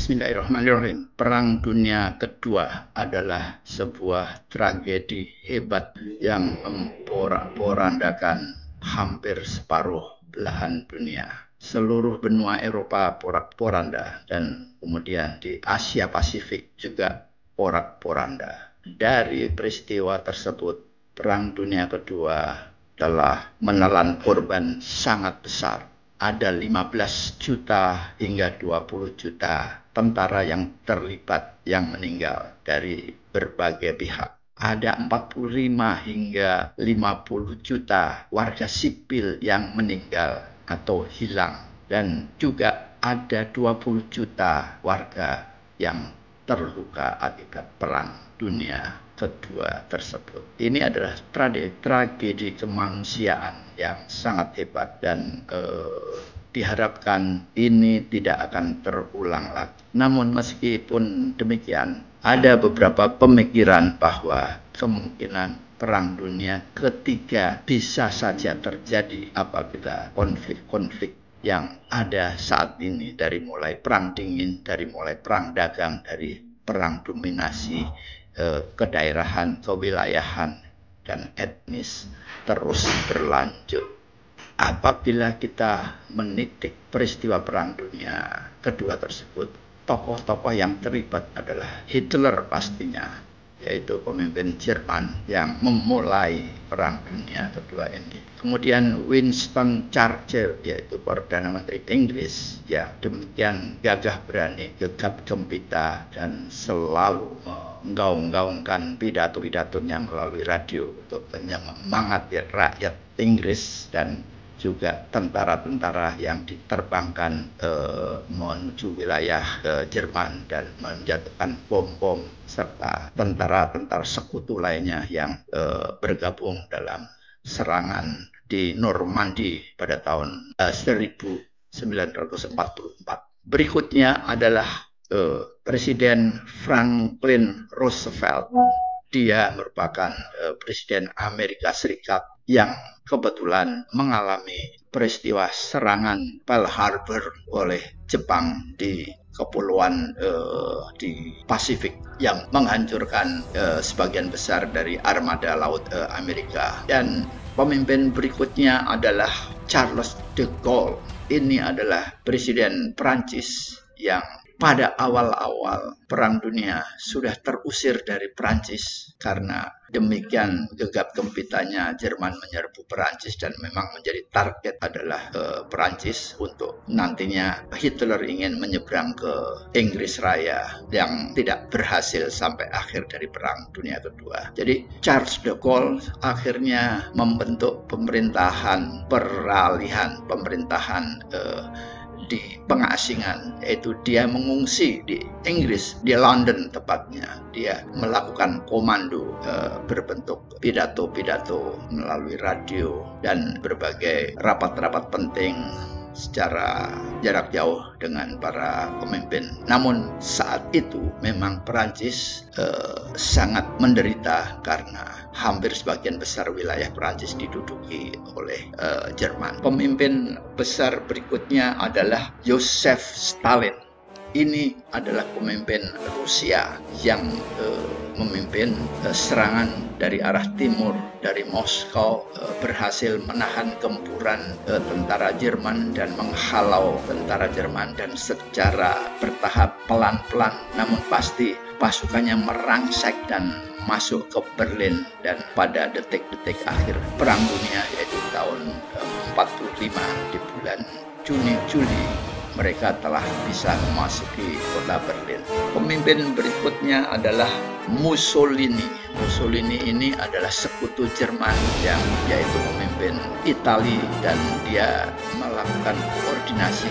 Bismillahirrahmanirrahim. Perang Dunia Kedua adalah sebuah tragedi hebat yang memporak-porandakan hampir separuh belahan dunia. Seluruh benua Eropa porak-poranda dan kemudian di Asia Pasifik juga porak-poranda. Dari peristiwa tersebut, Perang Dunia Kedua telah menelan korban sangat besar. Ada 15 juta hingga 20 juta tentara yang terlibat yang meninggal dari berbagai pihak. Ada 45 hingga 50 juta warga sipil yang meninggal atau hilang. Dan juga ada 20 juta warga yang terluka akibat Perang Dunia Kedua tersebut. Ini adalah tragedi kemanusiaan yang sangat hebat dan diharapkan ini tidak akan terulang lagi. Namun meskipun demikian, ada beberapa pemikiran bahwa kemungkinan Perang Dunia Ketiga bisa saja terjadi apabila konflik-konflik yang ada saat ini, dari mulai perang dingin, dari mulai perang dagang, dari perang dominasi kedaerahan, kewilayahan, dan etnis terus berlanjut. Apabila kita menitik peristiwa Perang Dunia Kedua tersebut, tokoh-tokoh yang terlibat adalah Hitler pastinya, yaitu pemimpin Jerman yang memulai Perang Dunia Kedua ini. Kemudian Winston Churchill, yaitu Perdana Menteri Inggris, yang demikian gagah berani, gegap gempita, dan selalu menggaung-gaungkan pidato-pidatonya melalui radio untuk menyemangati rakyat Inggris, dan juga tentara-tentara yang diterbangkan menuju wilayah Jerman dan menjatuhkan bom-bom, serta tentara-tentara sekutu lainnya yang bergabung dalam serangan di Normandi pada tahun 1944. Berikutnya adalah Presiden Franklin Roosevelt. Dia merupakan Presiden Amerika Serikat yang kebetulan mengalami peristiwa serangan Pearl Harbor oleh Jepang di kepulauan di Pasifik yang menghancurkan sebagian besar dari armada laut Amerika. Dan pemimpin berikutnya adalah Charles de Gaulle. Ini adalah Presiden Prancis yang pada awal-awal Perang Dunia sudah terusir dari Prancis karena demikian gegap gempitanya Jerman menyerbu Prancis, dan memang menjadi target adalah Prancis untuk nantinya Hitler ingin menyeberang ke Inggris Raya yang tidak berhasil sampai akhir dari Perang Dunia Kedua. Jadi Charles de Gaulle akhirnya membentuk pemerintahan peralihan, pemerintahan di pengasingan, yaitu dia mengungsi di Inggris, di London tepatnya. Dia melakukan komando berbentuk pidato-pidato melalui radio dan berbagai rapat-rapat penting secara jarak jauh dengan para pemimpin. Namun saat itu memang Perancis sangat menderita karena hampir sebagian besar wilayah Perancis diduduki oleh Jerman. Pemimpin besar berikutnya adalah Joseph Stalin. Ini adalah pemimpin Rusia yang memimpin serangan dari arah timur, dari Moskow, berhasil menahan gempuran tentara Jerman dan menghalau tentara Jerman, dan secara bertahap pelan-pelan namun pasti pasukannya merangsek dan masuk ke Berlin. Dan pada detik-detik akhir Perang Dunia, yaitu tahun 45 di bulan Juni-Juli, mereka telah bisa memasuki kota Berlin. Pemimpin berikutnya adalah Mussolini. Mussolini ini adalah sekutu Jerman yang yaitu pemimpin Italia, dan dia melakukan koordinasi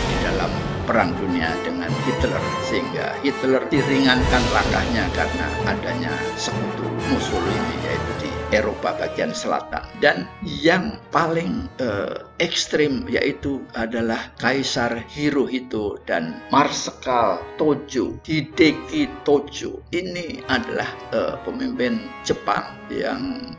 di dalam Perang Dunia dengan Hitler, sehingga Hitler diringankan langkahnya karena adanya sekutu Mussolini yaitu di Eropa bagian selatan. Dan yang paling ekstrim, yaitu adalah Kaisar Hirohito dan Marsekal Tojo, Hideki Tojo. Ini adalah pemimpin Jepang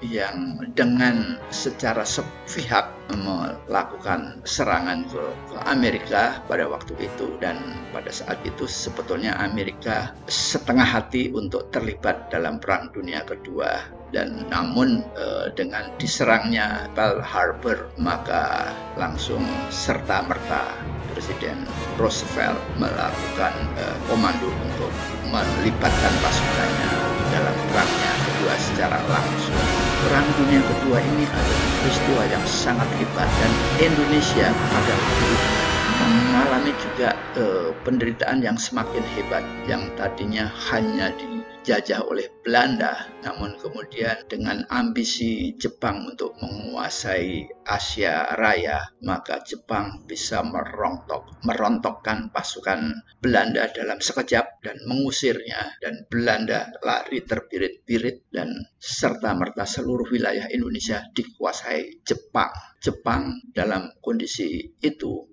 yang dengan secara sepihak melakukan serangan ke Amerika pada waktu itu, dan pada saat itu sebetulnya Amerika setengah hati untuk terlibat dalam Perang Dunia Kedua, dan namun dengan diserangnya Pearl Harbor maka langsung serta-merta Presiden Roosevelt melakukan komando untuk melibatkan pasukannya dalam Perangnya Kedua secara langsung. Perang Dunia Kedua ini adalah peristiwa yang sangat hebat, dan Indonesia pada waktu itu mengalami juga penderitaan yang semakin hebat, yang tadinya hanya dijajah oleh Belanda, namun kemudian dengan ambisi Jepang untuk menguasai Asia Raya, maka Jepang bisa merontokkan pasukan Belanda dalam sekejap dan mengusirnya, dan Belanda lari terbirit-birit dan serta-merta seluruh wilayah Indonesia dikuasai Jepang. Jepang dalam kondisi itu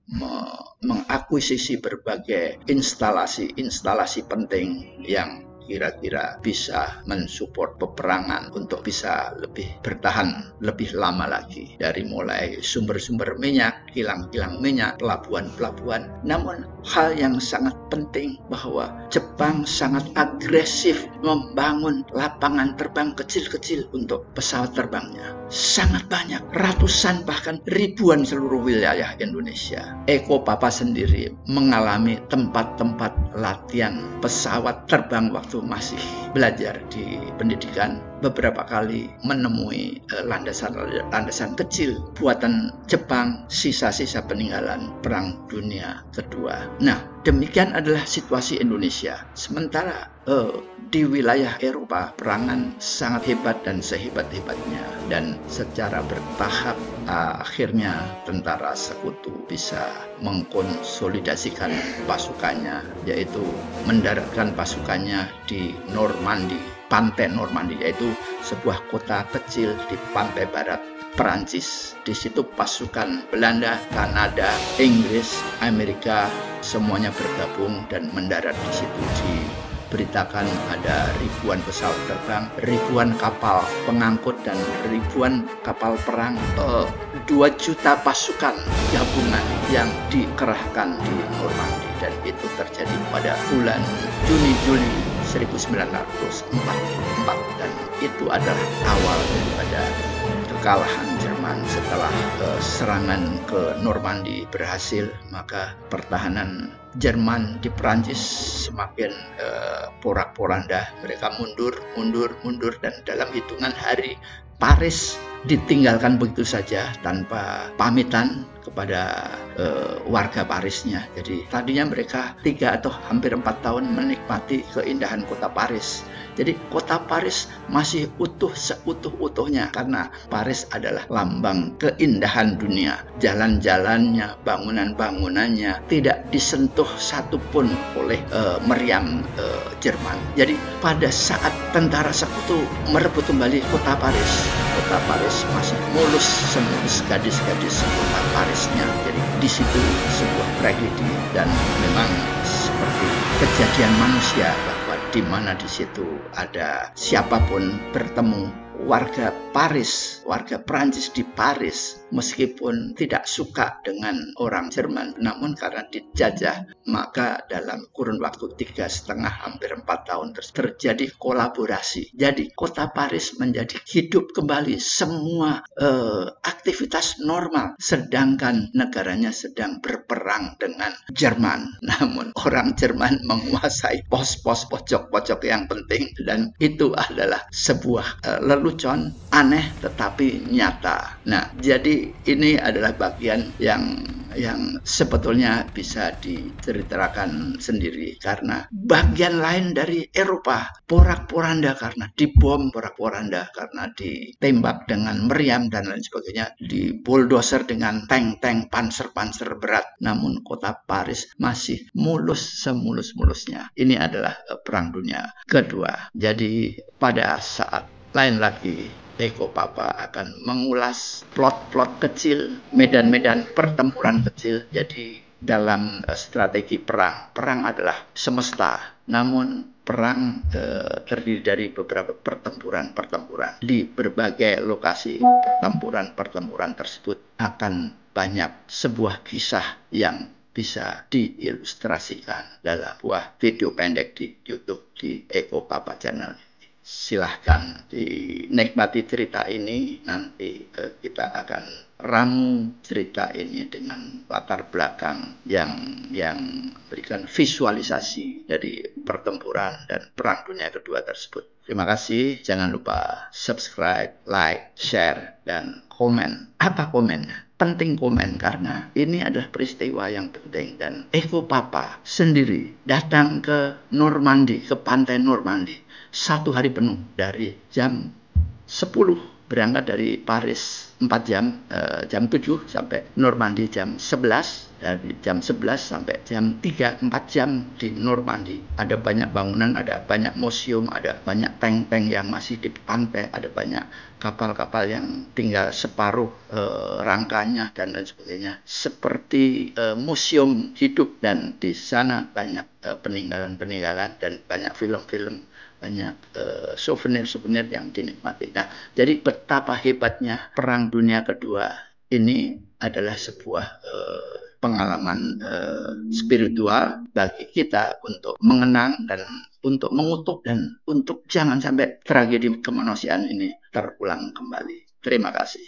mengakuisisi berbagai instalasi penting yang kira-kira bisa mensupport peperangan untuk bisa lebih bertahan lebih lama lagi, dari mulai sumber-sumber minyak, kilang-kilang minyak, pelabuhan-pelabuhan. Namun hal yang sangat penting bahwa Jepang sangat agresif membangun lapangan terbang kecil-kecil untuk pesawat terbangnya. Sangat banyak, ratusan bahkan ribuan seluruh wilayah Indonesia. Eko Papa sendiri mengalami tempat-tempat latihan pesawat terbang waktu masih belajar di pendidikan, beberapa kali menemui landasan kecil buatan Jepang, sisa-sisa peninggalan Perang Dunia Kedua. Nah, demikian adalah situasi Indonesia. Sementara di wilayah Eropa perangan sangat hebat dan sehebat-hebatnya, dan secara bertahap akhirnya tentara sekutu bisa mengkonsolidasikan pasukannya, yaitu mendaratkan pasukannya di Normandy, pantai Normandy, yaitu sebuah kota kecil di pantai barat Perancis. Di situ pasukan Belanda, Kanada, Inggris, Amerika semuanya bergabung dan mendarat di situ. Diberitakan ada ribuan pesawat terbang, ribuan kapal pengangkut, dan ribuan kapal perang. 2 juta pasukan gabungan yang dikerahkan di Normandy, dan itu terjadi pada bulan Juni-Juli 1944, dan itu adalah awal daripada kekalahan Jerman. Setelah serangan ke Normandy berhasil, maka pertahanan Jerman di Prancis semakin porak-poranda. Mereka mundur, dan dalam hitungan hari Paris ditinggalkan begitu saja tanpa pamitan kepada warga Parisnya. Jadi tadinya mereka 3 atau hampir 4 tahun menikmati keindahan kota Paris. Jadi kota Paris masih utuh seutuh-utuhnya, karena Paris adalah lambang keindahan dunia. Jalan-jalannya, bangunan-bangunannya tidak disentuh satupun oleh meriam Jerman. Jadi pada saat tentara sekutu merebut kembali kota Paris masih mulus semulus gadis-gadis kota Parisnya. Jadi di situ sebuah tragedi, dan memang seperti kejadian manusia bahwa di mana di situ ada siapapun bertemu warga Paris, warga Prancis di Paris, meskipun tidak suka dengan orang Jerman, namun karena dijajah, maka dalam kurun waktu 3,5 hampir 4 tahun terjadi kolaborasi. Jadi kota Paris menjadi hidup kembali, semua aktivitas normal, sedangkan negaranya sedang berperang dengan Jerman. Namun orang Jerman menguasai pos-pos pojok-pojok yang penting, dan itu adalah sebuah lelucon, aneh tetapi nyata. Nah, jadi ini adalah bagian yang sebetulnya bisa diceritakan sendiri, karena bagian lain dari Eropa porak-poranda karena dibom, porak-poranda karena ditembak dengan meriam dan lain sebagainya, di bulldozer dengan tank-tank panser-panser berat, namun kota Paris masih mulus semulus-mulusnya. Ini adalah Perang Dunia Kedua. Jadi pada saat lain lagi Eko Papa akan mengulas plot-plot kecil, medan-medan pertempuran kecil. Jadi dalam strategi perang, perang adalah semesta. Namun perang terdiri dari beberapa pertempuran-pertempuran. Di berbagai lokasi pertempuran-pertempuran tersebut akan banyak sebuah kisah yang bisa diilustrasikan dalam buah video pendek di YouTube di Eko Papa Channel. Silahkan dinikmati cerita ini. Nanti kita akan ramu cerita ini dengan latar belakang yang berikan visualisasi dari pertempuran dan perang dunia kedua tersebut. Terima kasih. Jangan lupa subscribe, like, share, dan komen. Apa komennya? Penting komen karena ini adalah peristiwa yang penting. Dan Eko Papa sendiri datang ke Normandy, ke pantai Normandy, 1 hari penuh dari jam 10 berangkat dari Paris 4 jam, jam 7 sampai Normandy jam 11, dari jam 11 sampai jam 3, 4 jam di Normandy. Ada banyak bangunan, ada banyak museum, ada banyak tank-tank yang masih di pantai, ada banyak kapal-kapal yang tinggal separuh rangkanya dan lain sebagainya. Seperti museum hidup, dan di sana banyak peninggalan-peninggalan dan banyak film-film, banyak souvenir-souvenir yang dinikmati. Nah, jadi betapa hebatnya Perang Dunia Kedua ini adalah sebuah pengalaman spiritual bagi kita untuk mengenang dan untuk mengutuk dan untuk jangan sampai tragedi kemanusiaan ini terulang kembali. Terima kasih.